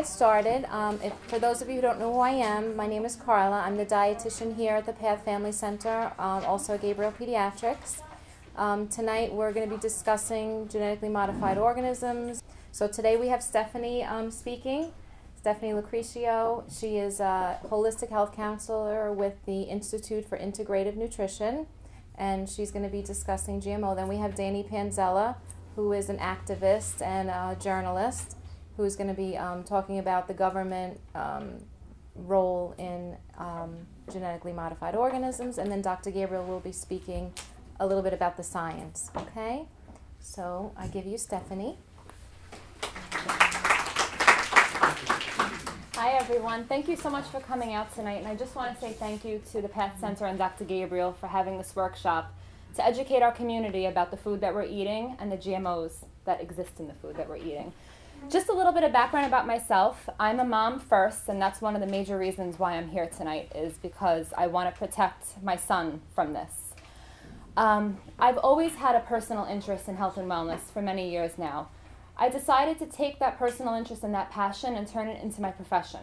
get started, for those of you who don't know who I am, my name is Carla. I'm the dietitian here at the Path Family Center, also at Gabriel Pediatrics. Tonight we're going to be discussing genetically modified organisms. So today we have Stephanie speaking. Stephanie Loricchio. She is a holistic health counselor with the Institute for Integrative Nutrition, and she's going to be discussing GMO. Then we have Danny Panzella, who is an activist and a journalist, who's going to be talking about the government role in genetically modified organisms, and then Dr. Gabriel will be speaking a little bit about the science. Okay, so I give you Stephanie. Hi everyone, thank you so much for coming out tonight, and I just want to say thank you to the Path Center and Dr. Gabriel for having this workshop to educate our community about the food that we're eating and the GMOs that exist in the food that we're eating. Just a little bit of background about myself. I'm a mom first, and that's one of the major reasons why I'm here tonight, is because I want to protect my son from this. I've always had a personal interest in health and wellness for many years now. I decided to take that personal interest and that passion and turn it into my profession.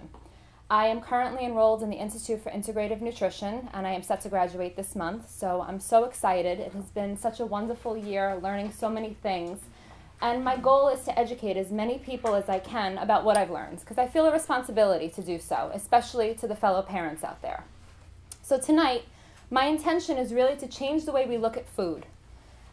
I am currently enrolled in the Institute for Integrative Nutrition, and I am set to graduate this month, so I'm so excited. It has been such a wonderful year, learning so many things. And my goal is to educate as many people as I can about what I've learned, because I feel a responsibility to do so, especially to the fellow parents out there. So tonight, my intention is really to change the way we look at food.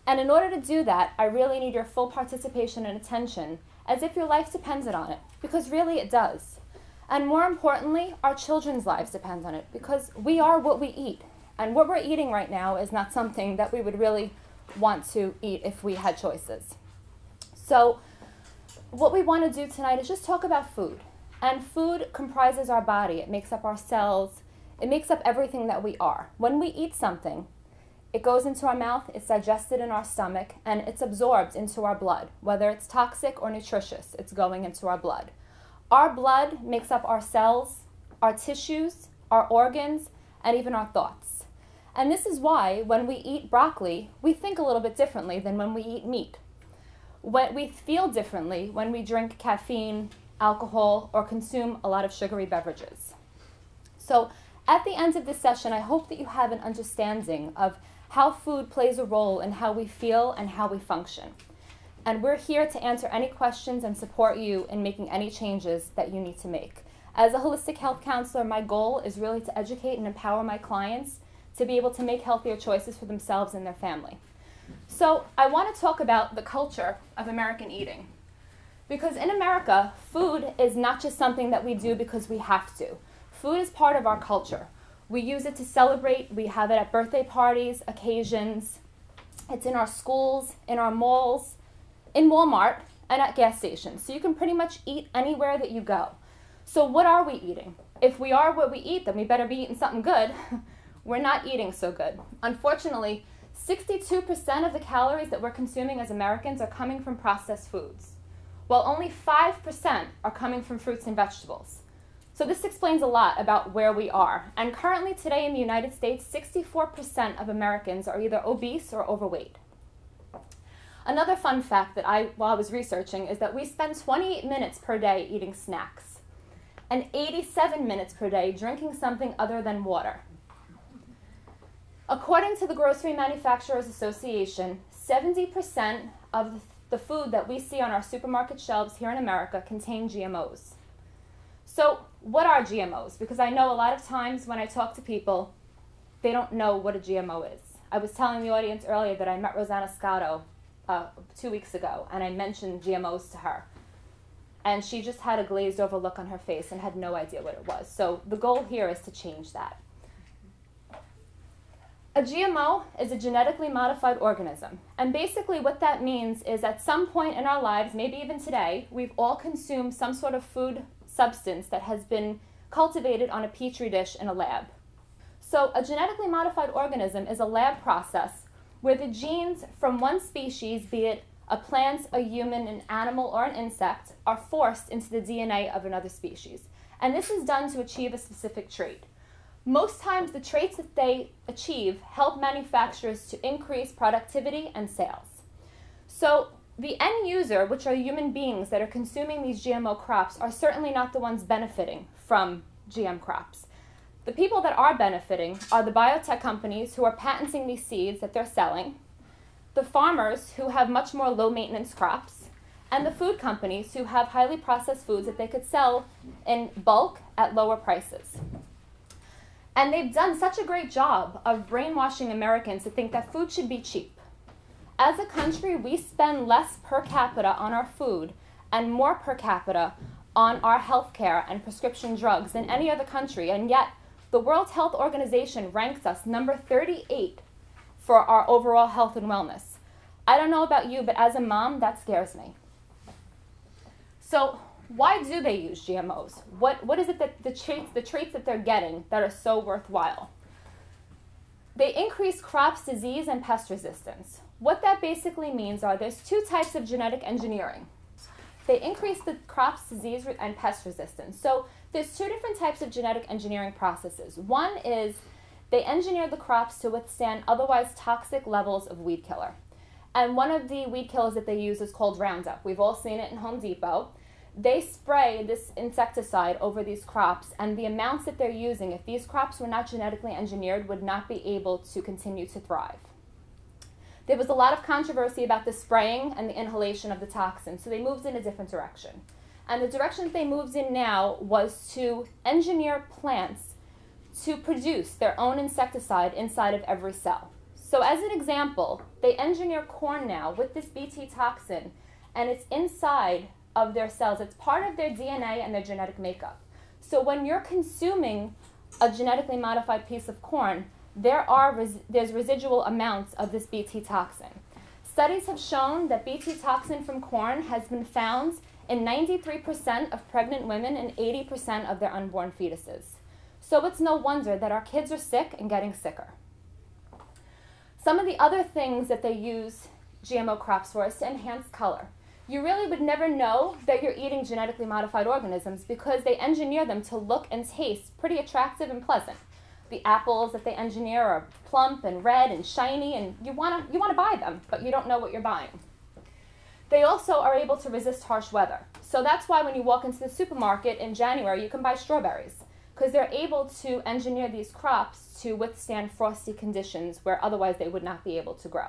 And in order to do that, I really need your full participation and attention, as if your life depended on it, because really it does. And more importantly, our children's lives depend on it, because we are what we eat. And what we're eating right now is not something that we would really want to eat if we had choices. So what we want to do tonight is just talk about food. And food comprises our body. It makes up our cells. It makes up everything that we are. When we eat something, it goes into our mouth, it's digested in our stomach, and it's absorbed into our blood. Whether it's toxic or nutritious, it's going into our blood. Our blood makes up our cells, our tissues, our organs, and even our thoughts. And this is why when we eat broccoli, we think a little bit differently than when we eat meat. We feel differently when we drink caffeine, alcohol, or consume a lot of sugary beverages. So at the end of this session, I hope that you have an understanding of how food plays a role in how we feel and how we function. And we're here to answer any questions and support you in making any changes that you need to make. As a holistic health counselor, my goal is really to educate and empower my clients to be able to make healthier choices for themselves and their family. So I want to talk about the culture of American eating. Because in America, food is not just something that we do because we have to. Food is part of our culture. We use it to celebrate. We have it at birthday parties, occasions. It's in our schools, in our malls, in Walmart, and at gas stations. So you can pretty much eat anywhere that you go. So what are we eating? If we are what we eat, then we better be eating something good. We're not eating so good. Unfortunately, 62% of the calories that we're consuming as Americans are coming from processed foods, while only 5% are coming from fruits and vegetables. So this explains a lot about where we are. And currently today in the United States, 64% of Americans are either obese or overweight. Another fun fact that while I was researching, is that we spend 28 minutes per day eating snacks and 87 minutes per day drinking something other than water. According to the Grocery Manufacturers Association, 70% of the food that we see on our supermarket shelves here in America contain GMOs. So what are GMOs? Because I know a lot of times when I talk to people, they don't know what a GMO is. I was telling the audience earlier that I met Rosanna Scotto 2 weeks ago, and I mentioned GMOs to her. And she just had a glazed over look on her face and had no idea what it was. So the goal here is to change that. A GMO is a genetically modified organism, and basically what that means is at some point in our lives, maybe even today, we've all consumed some sort of food substance that has been cultivated on a petri dish in a lab. So a genetically modified organism is a lab process where the genes from one species, be it a plant, a human, an animal, or an insect, are forced into the DNA of another species. And this is done to achieve a specific trait. Most times the traits that they achieve help manufacturers to increase productivity and sales. So the end user, which are human beings that are consuming these GMO crops, are certainly not the ones benefiting from GM crops. The people that are benefiting are the biotech companies who are patenting these seeds that they're selling, the farmers who have much more low-maintenance crops, and the food companies who have highly processed foods that they could sell in bulk at lower prices. And they've done such a great job of brainwashing Americans to think that food should be cheap. As a country, we spend less per capita on our food and more per capita on our health care and prescription drugs than any other country, and yet the World Health Organization ranks us number 38 for our overall health and wellness. I don't know about you, but as a mom, that scares me. So why do they use GMOs? What is it that the traits that they're getting that are so worthwhile? They increase crops' disease and pest resistance. What that basically means are there's two types of genetic engineering. They increase the crop's disease and pest resistance. So there's two different types of genetic engineering processes. One is they engineer the crops to withstand otherwise toxic levels of weed killer. And one of the weed killers that they use is called Roundup. We've all seen it in Home Depot. They spray this insecticide over these crops, and the amounts that they're using, if these crops were not genetically engineered, would not be able to continue to thrive. There was a lot of controversy about the spraying and the inhalation of the toxin, so they moved in a different direction. And the direction that they moved in now was to engineer plants to produce their own insecticide inside of every cell. So as an example, they engineer corn now with this Bt toxin, and it's inside of their cells. It's part of their DNA and their genetic makeup. So when you're consuming a genetically modified piece of corn, there's residual amounts of this Bt toxin. Studies have shown that Bt toxin from corn has been found in 93% of pregnant women and 80% of their unborn fetuses. So it's no wonder that our kids are sick and getting sicker. Some of the other things that they use GMO crops for is to enhance color. You really would never know that you're eating genetically modified organisms because they engineer them to look and taste pretty attractive and pleasant. The apples that they engineer are plump and red and shiny, and you want to buy them, but you don't know what you're buying. They also are able to resist harsh weather. So that's why when you walk into the supermarket in January, you can buy strawberries, because they're able to engineer these crops to withstand frosty conditions where otherwise they would not be able to grow.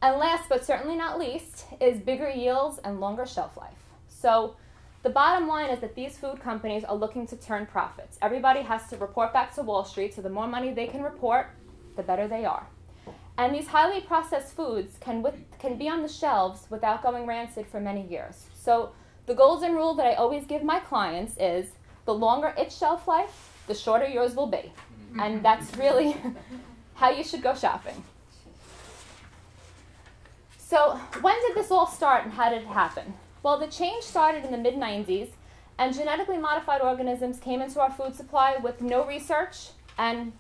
And last but certainly not least is bigger yields and longer shelf life. So the bottom line is that these food companies are looking to turn profits. Everybody has to report back to Wall Street, so the more money they can report, the better they are. And these highly processed foods can be on the shelves without going rancid for many years. So the golden rule that I always give my clients is the longer its shelf life, the shorter yours will be. And that's really how you should go shopping. So when did this all start and how did it happen? Well, the change started in the mid-90s, and genetically modified organisms came into our food supply with no research and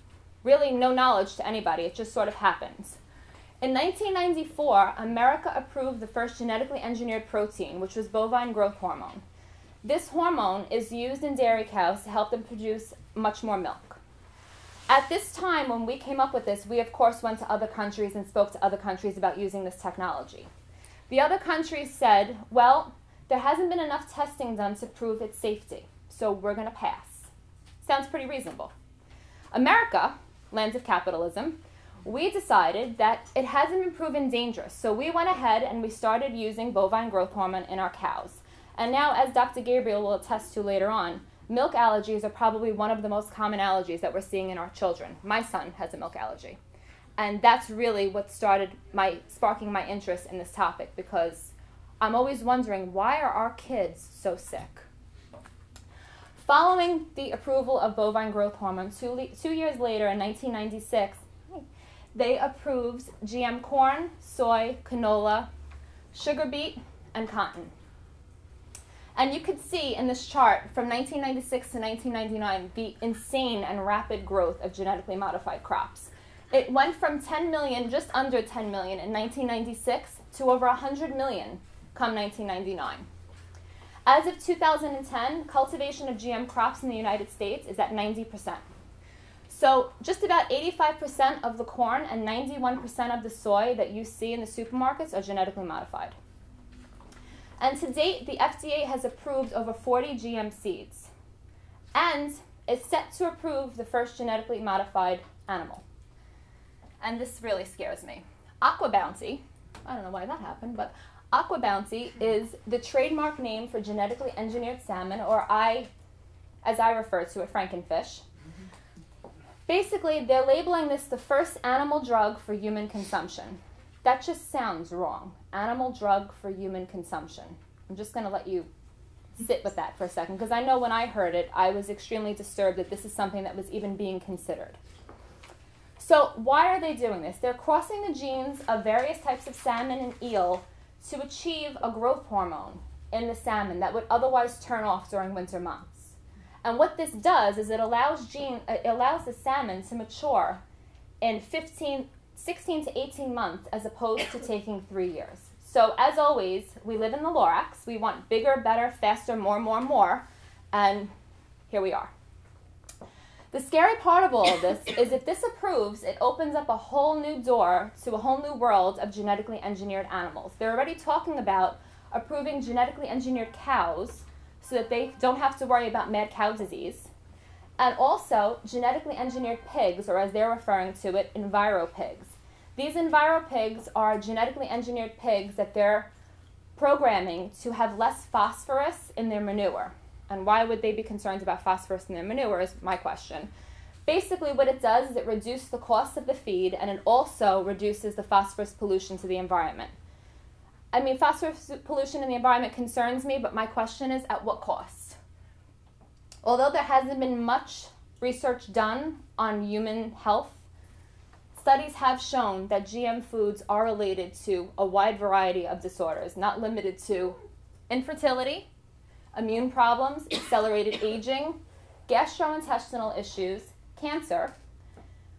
really no knowledge to anybody. It just sort of happens. In 1994, America approved the first genetically engineered protein, which was bovine growth hormone. This hormone is used in dairy cows to help them produce much more milk. At this time, when we came up with this, we of course went to other countries and spoke to other countries about using this technology. The other countries said, well, there hasn't been enough testing done to prove its safety, so we're going to pass. Sounds pretty reasonable. America, land of capitalism, we decided that it hasn't been proven dangerous, so we went ahead and we started using bovine growth hormone in our cows. And now, as Dr. Gabriel will attest to later on, milk allergies are probably one of the most common allergies that we're seeing in our children. My son has a milk allergy. And that's really what started sparking my interest in this topic, because I'm always wondering, why are our kids so sick? Following the approval of bovine growth hormone, 2 years later in 1996, they approved GM corn, soy, canola, sugar beet, and cotton. And you could see in this chart from 1996 to 1999 the insane and rapid growth of genetically modified crops. It went from 10 million, just under 10 million in 1996 to over 100 million come 1999. As of 2010, cultivation of GM crops in the United States is at 90%. So just about 85% of the corn and 91% of the soy that you see in the supermarkets are genetically modified. And to date, the FDA has approved over 40 GM seeds and is set to approve the first genetically modified animal. And this really scares me. AquaBounty, I don't know why that happened, but AquaBounty is the trademark name for genetically engineered salmon, or as I refer to it, Frankenfish. Basically, they're labeling this the first animal drug for human consumption. That just sounds wrong. Animal drug for human consumption. I'm just going to let you sit with that for a second, because I know when I heard it, I was extremely disturbed that this is something that was even being considered. So why are they doing this? They're crossing the genes of various types of salmon and eel to achieve a growth hormone in the salmon that would otherwise turn off during winter months. And what this does is it allows the salmon to mature in 16 to 18 months as opposed to taking 3 years. So as always, we live in the Lorax. We want bigger, better, faster, more, and here we are. The scary part of all of this is if this approves, it opens up a whole new door to a whole new world of genetically engineered animals. They're already talking about approving genetically engineered cows so that they don't have to worry about mad cow disease. And also genetically engineered pigs, or as they're referring to it, enviro-pigs. These enviro-pigs are genetically engineered pigs that they're programming to have less phosphorus in their manure. And why would they be concerned about phosphorus in their manure is my question. Basically what it does is it reduces the cost of the feed, and it also reduces the phosphorus pollution to the environment. I mean, phosphorus pollution in the environment concerns me, but my question is, at what cost? Although there hasn't been much research done on human health, studies have shown that GM foods are related to a wide variety of disorders, not limited to infertility, immune problems, accelerated aging, gastrointestinal issues, cancer,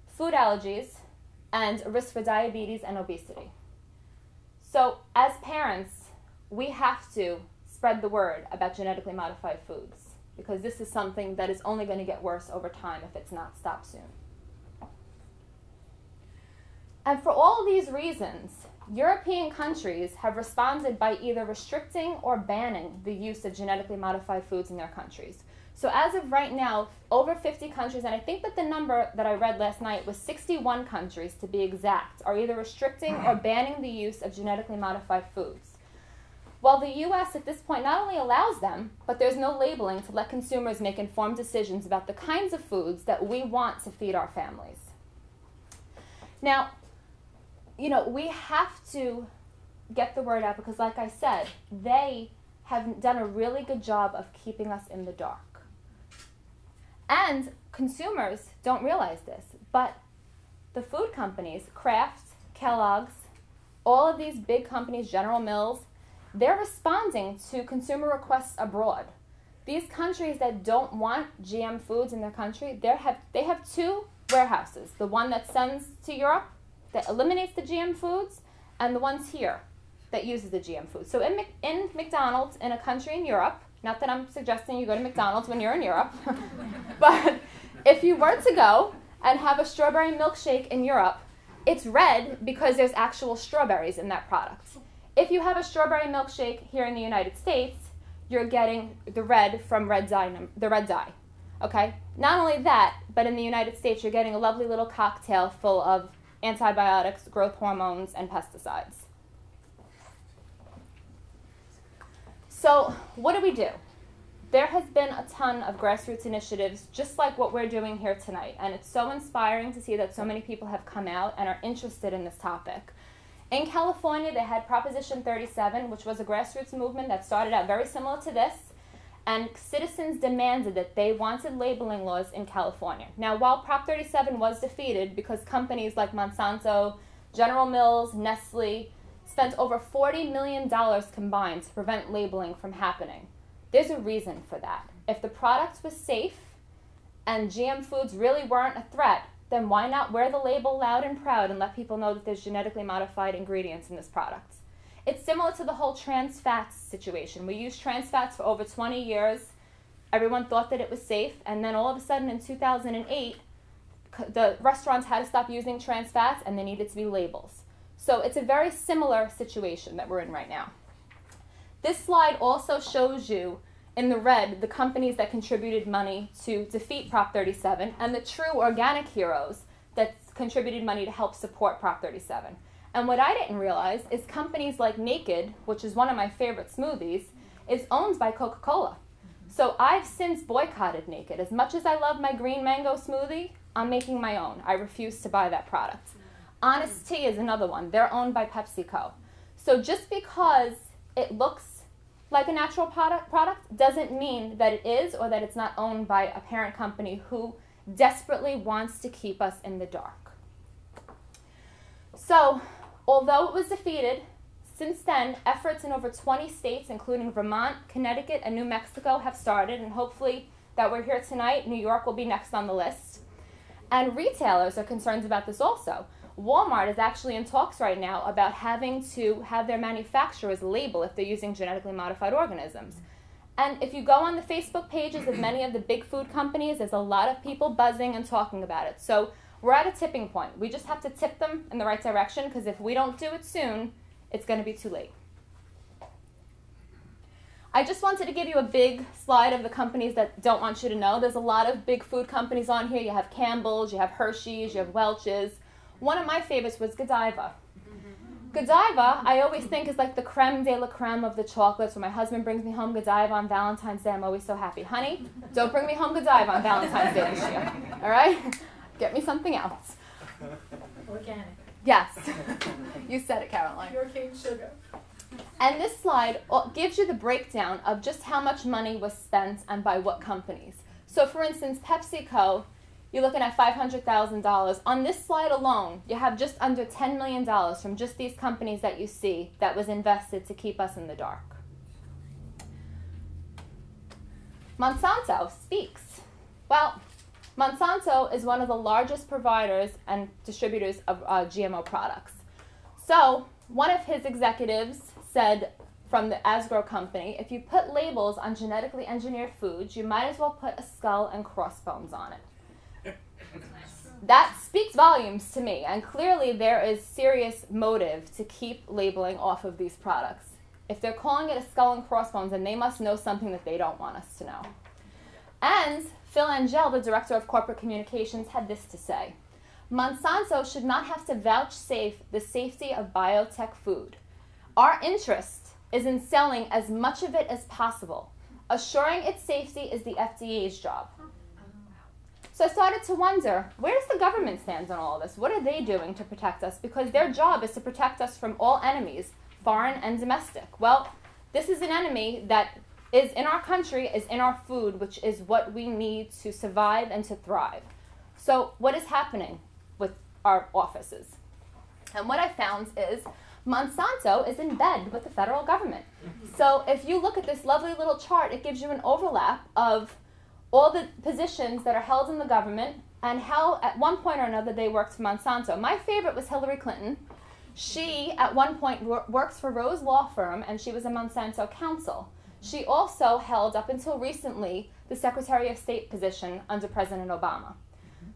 food allergies, and a risk for diabetes and obesity. So as parents, we have to spread the word about genetically modified foods, because this is something that is only going to get worse over time if it's not stopped soon. And for all these reasons, European countries have responded by either restricting or banning the use of genetically modified foods in their countries. So as of right now, over 50 countries, and I think that the number that I read last night was 61 countries to be exact, are either restricting or banning the use of genetically modified foods. While the U.S. at this point not only allows them, but there's no labeling to let consumers make informed decisions about the kinds of foods that we want to feed our families. Now, we have to get the word out because, like I said, they have done a really good job of keeping us in the dark. And consumers don't realize this, but the food companies, Kraft, Kellogg's, all of these big companies, General Mills, they're responding to consumer requests abroad. These countries that don't want GM foods in their country, they have two warehouses, the one that sends to Europe that eliminates the GM foods, and the ones here that uses the GM foods. So in McDonald's in a country in Europe, not that I'm suggesting you go to McDonald's when you're in Europe, but if you were to go and have a strawberry milkshake in Europe, it's red because there's actual strawberries in that product. If you have a strawberry milkshake here in the United States, you're getting the red from the red dye. Okay? Not only that, but in the United States, you're getting a lovely little cocktail full of antibiotics, growth hormones, and pesticides. So what do? There has been a ton of grassroots initiatives just like what we're doing here tonight, and it's so inspiring to see that so many people have come out and are interested in this topic. In California, they had Proposition 37, which was a grassroots movement that started out very similar to this, and citizens demanded that they wanted labeling laws in California. Now, while Prop 37 was defeated because companies like Monsanto, General Mills, Nestle spent over $40 million combined to prevent labeling from happening, there's a reason for that. If the product was safe and GM foods really weren't a threat, then why not wear the label loud and proud and let people know that there's genetically modified ingredients in this product? It's similar to the whole trans fats situation. We used trans fats for over 20 years. Everyone thought that it was safe, and then all of a sudden in 2008, the restaurants had to stop using trans fats and there needed to be labels. So it's a very similar situation that we're in right now. This slide also shows you in the red the companies that contributed money to defeat Prop 37 and the true organic heroes that contributed money to help support Prop 37. And what I didn't realize is companies like Naked, which is one of my favorite smoothies, is owned by Coca-Cola. So I've since boycotted Naked. As much as I love my green mango smoothie, I'm making my own. I refuse to buy that product. Honest Tea is another one. They're owned by PepsiCo. So just because it looks like a natural product doesn't mean that it is or that it's not owned by a parent company who desperately wants to keep us in the dark. So, although it was defeated, since then, efforts in over 20 states, including Vermont, Connecticut, and New Mexico, have started, and hopefully that we're here tonight, New York will be next on the list. And retailers are concerned about this also. Walmart is actually in talks right now about having to have their manufacturers label if they're using genetically modified organisms. And if you go on the Facebook pages of many of the big food companies, there's a lot of people buzzing and talking about it. So we're at a tipping point. We just have to tip them in the right direction, because if we don't do it soon, it's going to be too late. I just wanted to give you a big slide of the companies that don't want you to know. There's a lot of big food companies on here. You have Campbell's, you have Hershey's, you have Welch's. One of my favorites was Godiva. Godiva, I always think, is like the creme de la creme of the chocolates. When my husband brings me home Godiva on Valentine's Day, I'm always so happy. Honey, don't bring me home Godiva on Valentine's Day this year. All right? Get me something else. Organic. Yes. You said it, Caroline. Pure cane sugar. And this slide gives you the breakdown of just how much money was spent and by what companies. So, for instance, PepsiCo, you're looking at $500,000. On this slide alone, you have just under $10 million from just these companies that you see that was invested to keep us in the dark. Monsanto Speaks. Well, Monsanto is one of the largest providers and distributors of GMO products. So one of his executives said from the Asgrow company, if you put labels on genetically engineered foods, you might as well put a skull and crossbones on it. That speaks volumes to me, and clearly there is serious motive to keep labeling off of these products. If they're calling it a skull and crossbones, then they must know something that they don't want us to know. And Phil Angel, the director of corporate communications, had this to say: Monsanto should not have to vouchsafe the safety of biotech food. Our interest is in selling as much of it as possible. Assuring its safety is the FDA's job. So I started to wonder, where does the government stand on all of this? What are they doing to protect us? Because their job is to protect us from all enemies, foreign and domestic. Well, this is an enemy that is in our country, is in our food, which is what we need to survive and to thrive. So what is happening with our offices? And what I found is Monsanto is in bed with the federal government. So if you look at this lovely little chart, it gives you an overlap of all the positions that are held in the government and how at one point or another they worked for Monsanto. My favorite was Hillary Clinton. She at one point works for Rose Law Firm, and she was a Monsanto counsel. She also held, up until recently, the Secretary of State position under President Obama.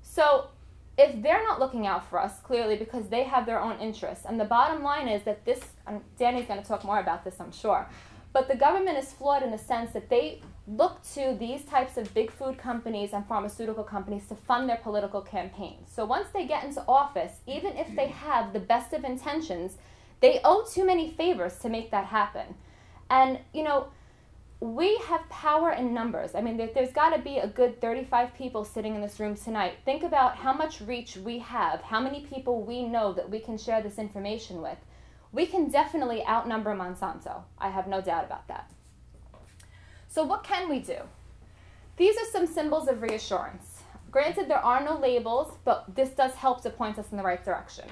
So if they're not looking out for us, clearly because they have their own interests, and the bottom line is that this, and Danny's going to talk more about this, I'm sure, but the government is flawed in the sense that they look to these types of big food companies and pharmaceutical companies to fund their political campaigns. So once they get into office, even if they have the best of intentions, they owe too many favors to make that happen. And, you know, we have power in numbers. I mean, there's got to be a good 35 people sitting in this room tonight. Think about how much reach we have, how many people we know that we can share this information with. We can definitely outnumber Monsanto. I have no doubt about that. So what can we do? These are some symbols of reassurance. Granted, there are no labels, but this does help to point us in the right direction.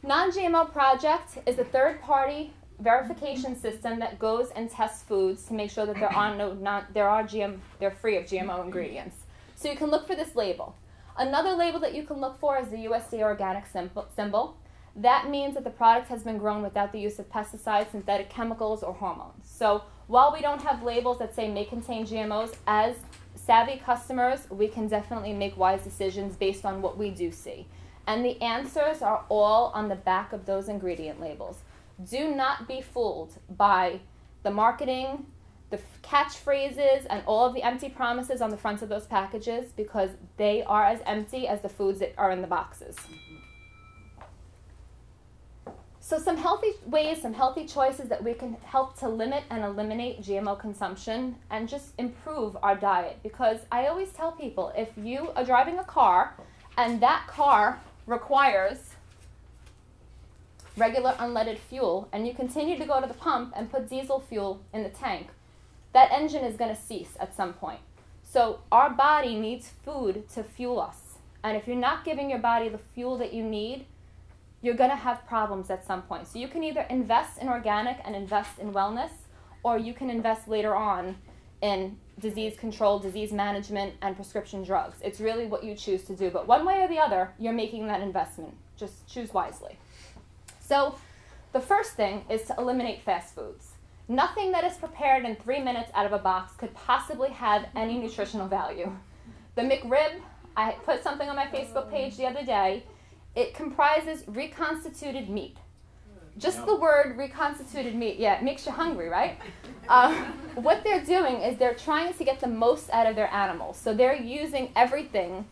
Non-GMO Project is a third-party verification system that goes and tests foods to make sure that they're free of GMO ingredients. So you can look for this label. Another label that you can look for is the USDA organic symbol. That means that the product has been grown without the use of pesticides, synthetic chemicals, or hormones. So while we don't have labels that say may contain GMOs, as savvy customers, we can definitely make wise decisions based on what we do see. And the answers are all on the back of those ingredient labels. Do not be fooled by the marketing, the catchphrases, and all of the empty promises on the fronts of those packages, because they are as empty as the foods that are in the boxes. So some healthy ways, some healthy choices that we can help to limit and eliminate GMO consumption and just improve our diet. Because I always tell people, if you are driving a car and that car requires regular unleaded fuel and you continue to go to the pump and put diesel fuel in the tank, that engine is going to cease at some point. So our body needs food to fuel us. And if you're not giving your body the fuel that you need, you're going to have problems at some point. So you can either invest in organic and invest in wellness, or you can invest later on in disease control, disease management, and prescription drugs. It's really what you choose to do. But one way or the other, you're making that investment. Just choose wisely. So the first thing is to eliminate fast foods. Nothing that is prepared in 3 minutes out of a box could possibly have any nutritional value. The McRib, I put something on my Facebook page the other day. It comprises reconstituted meat. Just the word reconstituted meat, yeah, it makes you hungry, right? What they're doing is they're trying to get the most out of their animals. So they're using everything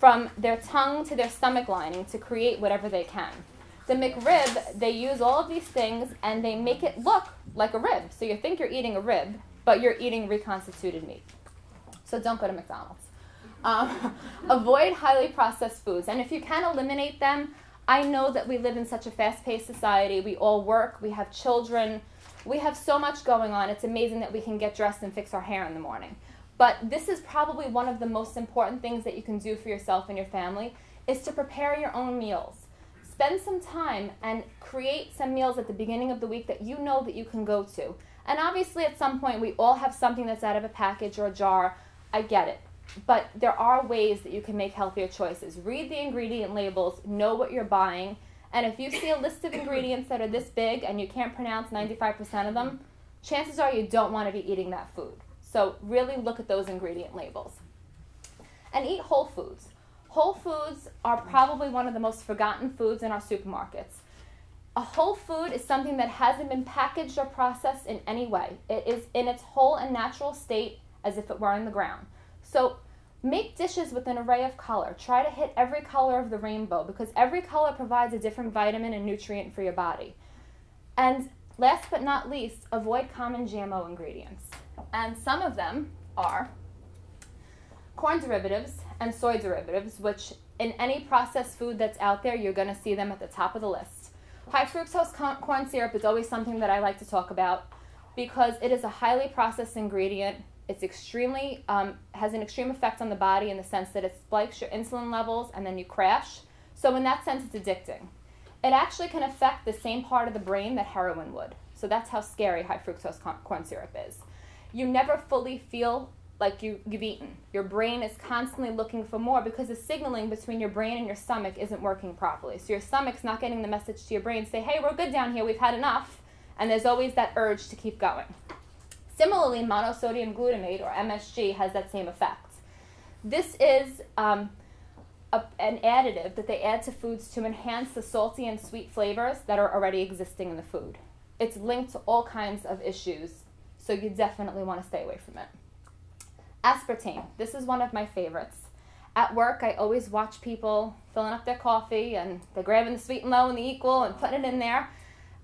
from their tongue to their stomach lining to create whatever they can. The McRib, they use all of these things and they make it look like a rib. So you think you're eating a rib, but you're eating reconstituted meat. So don't go to McDonald's. Avoid highly processed foods. And if you can eliminate them, I know that we live in such a fast-paced society. We all work. We have children. We have so much going on. It's amazing that we can get dressed and fix our hair in the morning. But this is probably one of the most important things that you can do for yourself and your family, is to prepare your own meals. Spend some time and create some meals at the beginning of the week that you know that you can go to. And obviously at some point we all have something that's out of a package or a jar. I get it. But there are ways that you can make healthier choices. Read the ingredient labels, know what you're buying, and if you see a list of ingredients that are this big and you can't pronounce 95% of them, chances are you don't want to be eating that food. So really look at those ingredient labels. And eat whole foods. Whole foods are probably one of the most forgotten foods in our supermarkets. A whole food is something that hasn't been packaged or processed in any way. It is in its whole and natural state as if it were in the ground. So make dishes with an array of color. Try to hit every color of the rainbow, because every color provides a different vitamin and nutrient for your body. And last but not least, avoid common GMO ingredients. And some of them are corn derivatives and soy derivatives, which in any processed food that's out there, you're going to see them at the top of the list. High fructose corn syrup is always something that I like to talk about because it is a highly processed ingredient. It's extremely, has an extreme effect on the body in the sense that it spikes your insulin levels and then you crash. So in that sense, it's addicting. It actually can affect the same part of the brain that heroin would. So that's how scary high fructose corn syrup is. You never fully feel like you've eaten. Your brain is constantly looking for more because the signaling between your brain and your stomach isn't working properly. So your stomach's not getting the message to your brain, say, hey, we're good down here, we've had enough. And there's always that urge to keep going. Similarly, monosodium glutamate, or MSG, has that same effect. This is an additive that they add to foods to enhance the salty and sweet flavors that are already existing in the food. It's linked to all kinds of issues, so you definitely want to stay away from it. Aspartame. This is one of my favorites. At work, I always watch people filling up their coffee, and they're grabbing the sweet and low and the equal and putting it in there.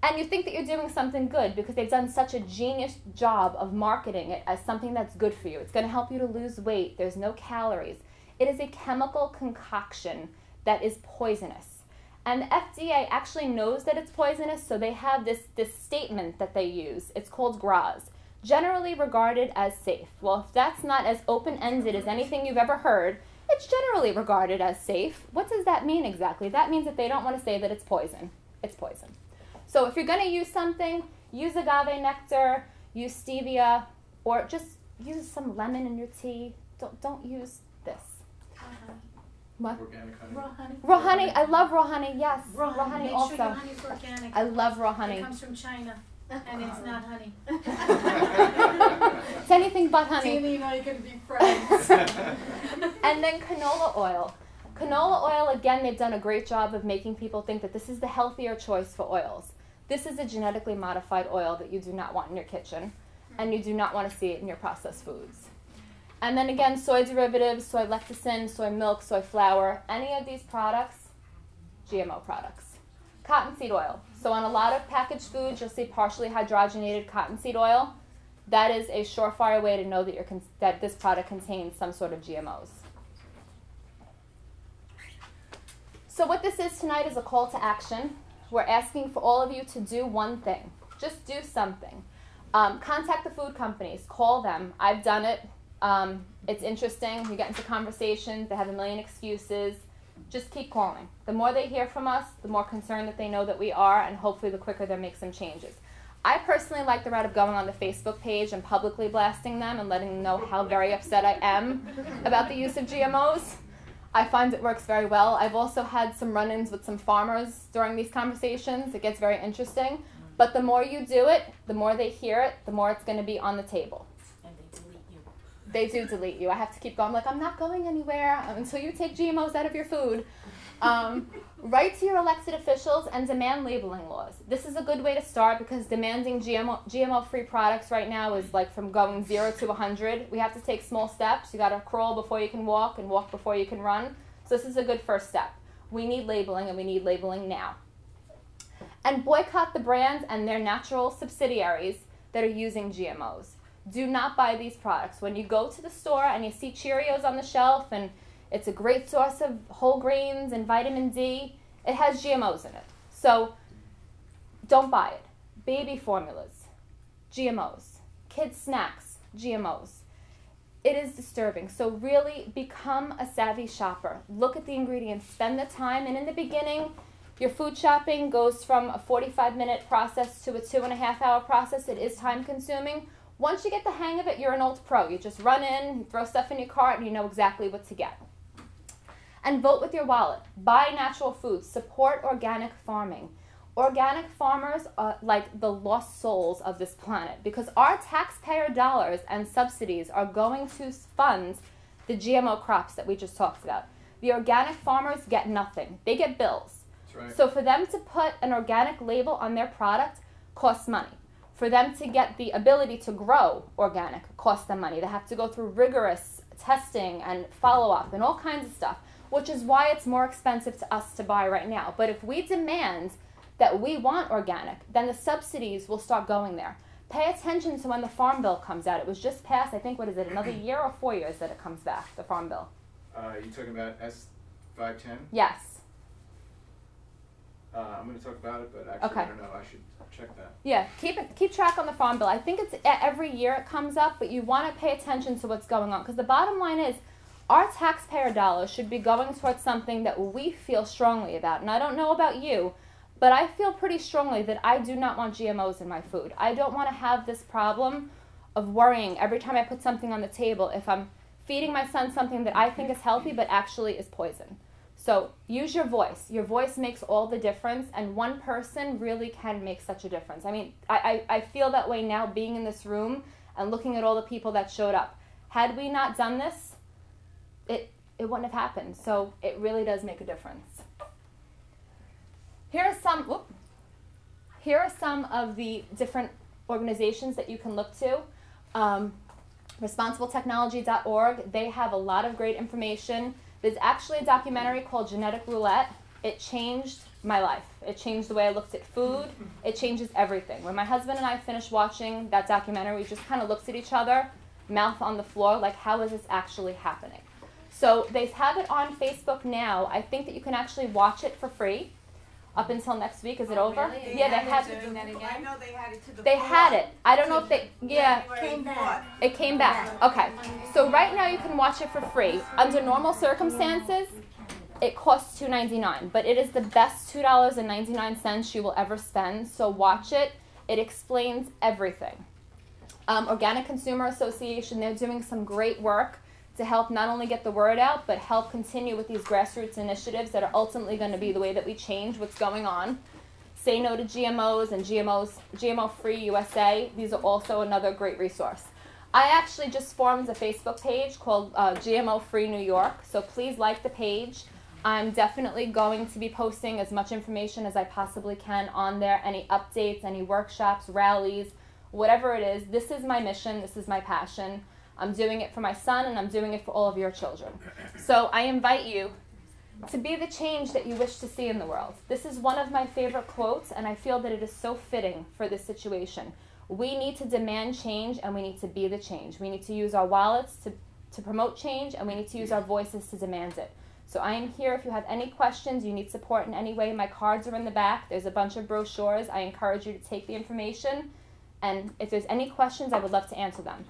And you think that you're doing something good because they've done such a genius job of marketing it as something that's good for you. It's going to help you to lose weight. There's no calories. It is a chemical concoction that is poisonous. And the FDA actually knows that it's poisonous, so they have this statement that they use. It's called GRAS, generally regarded as safe. Well, if that's not as open-ended as anything you've ever heard, it's generally regarded as safe. What does that mean exactly? That means that they don't want to say that it's poison. It's poison. So if you're going to use something, use agave nectar, use stevia, or just use some lemon in your tea. Don't use this. What? Organic honey. Raw honey. Raw honey. I love raw honey. Yes. Raw honey. Make also. sure your honey's organic. I love raw honey. It comes from China, and it's not honey. It's anything but honey. Tina and I are going to be friends. And then canola oil. Canola oil, again, they've done a great job of making people think that this is the healthier choice for oils. This is a genetically modified oil that you do not want in your kitchen, and you do not want to see it in your processed foods. And then again, soy derivatives, soy lecithin, soy milk, soy flour, any of these products, GMO products. Cottonseed oil. So on a lot of packaged foods, you'll see partially hydrogenated cottonseed oil. That is a surefire way to know that, that this product contains some sort of GMOs. So what this is tonight is a call to action. We're asking for all of you to do one thing. Just do something. Contact the food companies. Call them. I've done it. It's interesting. You get into conversations. They have a million excuses. Just keep calling. The more they hear from us, the more concerned that they know that we are, and hopefully the quicker they'll make some changes. I personally like the route of going on the Facebook page and publicly blasting them and letting them know how very upset I am about the use of GMOs. I find it works very well. I've also had some run-ins with some farmers during these conversations. It gets very interesting. But the more you do it, the more they hear it, the more it's going to be on the table. And they delete you. They do delete you. I have to keep going. I'm not going anywhere until you take GMOs out of your food. Write to your elected officials and demand labeling laws. This is a good way to start because demanding GMO-free products right now is like from going 0 to 100. We have to take small steps. You got to crawl before you can walk and walk before you can run. So this is a good first step. We need labeling, and we need labeling now. And boycott the brands and their natural subsidiaries that are using GMOs. Do not buy these products. When you go to the store and you see Cheerios on the shelf and it's a great source of whole grains and vitamin D, it has GMOs in it. So don't buy it. Baby formulas, GMOs. Kids snacks, GMOs. It is disturbing. So really become a savvy shopper. Look at the ingredients. Spend the time. And in the beginning, your food shopping goes from a 45-minute process to a 2.5-hour process. It is time consuming. Once you get the hang of it, you're an old pro. You just run in, you throw stuff in your cart, and you know exactly what to get. And vote with your wallet. Buy natural foods. Support organic farming. Organic farmers are like the lost souls of this planet because our taxpayer dollars and subsidies are going to fund the GMO crops that we just talked about. The organic farmers get nothing. They get bills. That's right. So for them to put an organic label on their product costs money. For them to get the ability to grow organic costs them money. They have to go through rigorous testing and follow-up and all kinds of stuff, which is why it's more expensive to us to buy right now. But if we demand that we want organic, then the subsidies will start going there. Pay attention to when the Farm Bill comes out. It was just passed, I think, what is it, another year or 4 years that it comes back, the Farm Bill? You talking about S510? Yes. I'm going to talk about it, but actually Okay. I don't know. I should check that. Yeah, keep track on the Farm Bill. I think it's every year it comes up, but you want to pay attention to what's going on. Because the bottom line is, our taxpayer dollars should be going towards something that we feel strongly about. And I don't know about you, but I feel pretty strongly that I do not want GMOs in my food. I don't want to have this problem of worrying every time I put something on the table if I'm feeding my son something that I think is healthy but actually is poison. So use your voice. Your voice makes all the difference, and one person really can make such a difference. I mean, I feel that way now being in this room and looking at all the people that showed up. Had we not done this, it wouldn't have happened. So it really does make a difference. Here are some of the different organizations that you can look to. ResponsibleTechnology.org, they have a lot of great information. There's actually a documentary called Genetic Roulette. It changed my life. It changed the way I looked at food. It changes everything. When my husband and I finished watching that documentary, we just kind of looked at each other, mouth on the floor, like, how is this actually happening? So they have it on Facebook now. I think that you can actually watch it for free up until next week. Is it over? Really? Yeah, they had doing that again. I know they had it to the They floor. had it. I don't know if they, yeah. Came back. It came back. Okay. So right now you can watch it for free. Under normal circumstances, it costs $2.99, but it is the best $2.99 you will ever spend. So watch it. It explains everything. Organic Consumer Association, they're doing some great work to help not only get the word out, but help continue with these grassroots initiatives that are ultimately going to be the way that we change what's going on. Say No to GMOs and GMO Free USA. These are also another great resource. I actually just formed a Facebook page called GMO Free New York, so please like the page. I'm definitely going to be posting as much information as I possibly can on there, any updates, any workshops, rallies, whatever it is. This is my mission, this is my passion. I'm doing it for my son, and I'm doing it for all of your children. So I invite you to be the change that you wish to see in the world. This is one of my favorite quotes, and I feel that it is so fitting for this situation. We need to demand change, and we need to be the change. We need to use our wallets to promote change, and we need to use our voices to demand it. So I am here if you have any questions, you need support in any way. My cards are in the back. There's a bunch of brochures. I encourage you to take the information, and if there's any questions, I would love to answer them.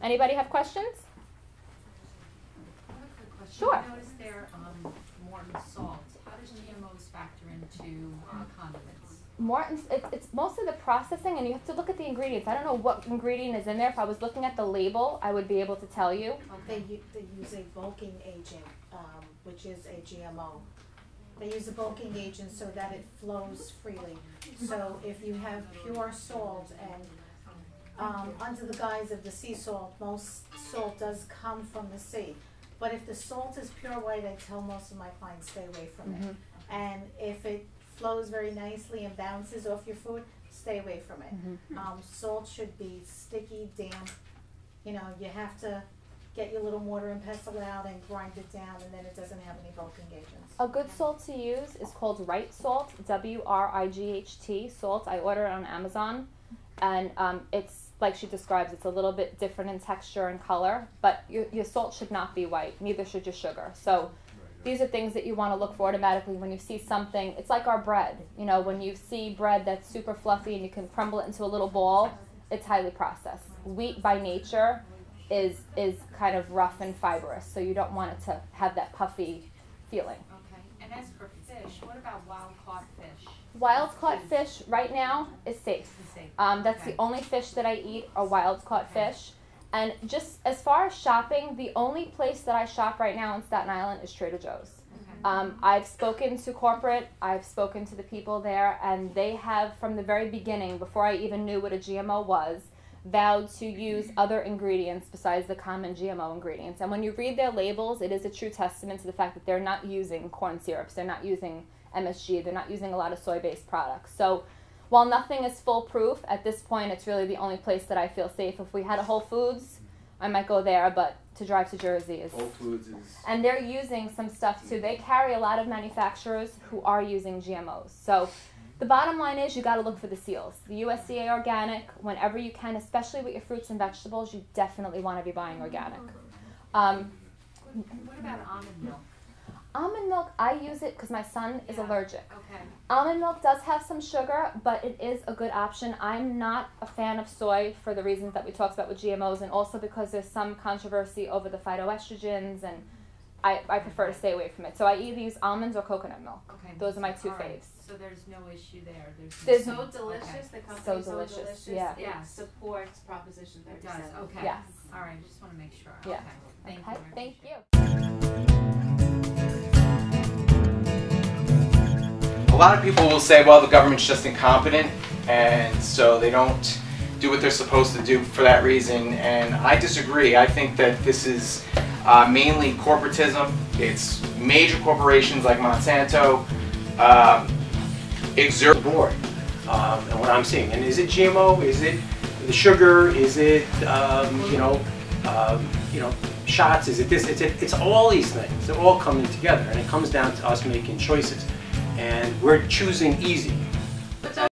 Anybody have questions? I have a quick question. Sure. I noticed there Morton salt. How does GMOs factor into condiments? Morton's, it's mostly the processing, and you have to look at the ingredients. I don't know what ingredient is in there. If I was looking at the label, I would be able to tell you. They use a bulking agent, which is a GMO. They use a bulking agent so that it flows freely. So if you have pure salt and under the guise of the sea salt, most salt does come from the sea. But if the salt is pure white, I tell most of my clients stay away from it. And if it flows very nicely and bounces off your food, stay away from it. Salt should be sticky, damp. You know, you have to get your little mortar and pestle out and grind it down, and then it doesn't have any bulking agents. A good salt to use is called Right Salt, W-R-I-G-H-T salt. I order it on Amazon, and it's like she describes, it's a little bit different in texture and color, but your salt should not be white, neither should your sugar. So these are things that you want to look for automatically when you see something. It's like our bread. You know, when you see bread that's super fluffy and you can crumble it into a little ball, it's highly processed. Wheat by nature is kind of rough and fibrous, so you don't want it to have that puffy feeling. Okay. And as for fish, what about wild-caught fish? Wild-caught fish right now is safe. That's the only fish that I eat are wild-caught fish. And just as far as shopping, the only place that I shop right now in Staten Island is Trader Joe's. I've spoken to corporate, I've spoken to the people there, and they have, from the very beginning, before I even knew what a GMO was, vowed to use other ingredients besides the common GMO ingredients. And when you read their labels, it is a true testament to the fact that they're not using corn syrups, they're not using MSG, they're not using a lot of soy-based products. So while nothing is foolproof, at this point it's really the only place that I feel safe. If we had a Whole Foods, I might go there, but to drive to Jersey is... Whole Foods is... And they're using some stuff too. They carry a lot of manufacturers who are using GMOs. So the bottom line is you got to look for the seals. The USDA organic, whenever you can, especially with your fruits and vegetables, you definitely want to be buying organic. What about almond milk? Almond milk, I use it because my son is allergic. Okay. Almond milk does have some sugar, but it is a good option. I'm not a fan of soy for the reasons that we talked about with GMOs, and also because there's some controversy over the phytoestrogens, and I prefer to stay away from it. So I either use almonds or coconut milk. Okay. Those are my two All right. faves. So there's no issue there. There's So delicious, Okay. the company So is so delicious, delicious, yeah. it Yes. supports Proposition It 37. does. Okay. Yes. All right. I just want to make sure. Yeah. Okay. Thank Okay, you. I thank appreciate you. it. A lot of people will say, well, the government's just incompetent, and so they don't do what they're supposed to do for that reason, and I disagree. I think that this is mainly corporatism. It's major corporations like Monsanto exert the board and what I'm seeing. And is it GMO? Is it the sugar? Is it shots? Is it this? It's all these things. They're all coming together, and it comes down to us making choices. And we're choosing easy.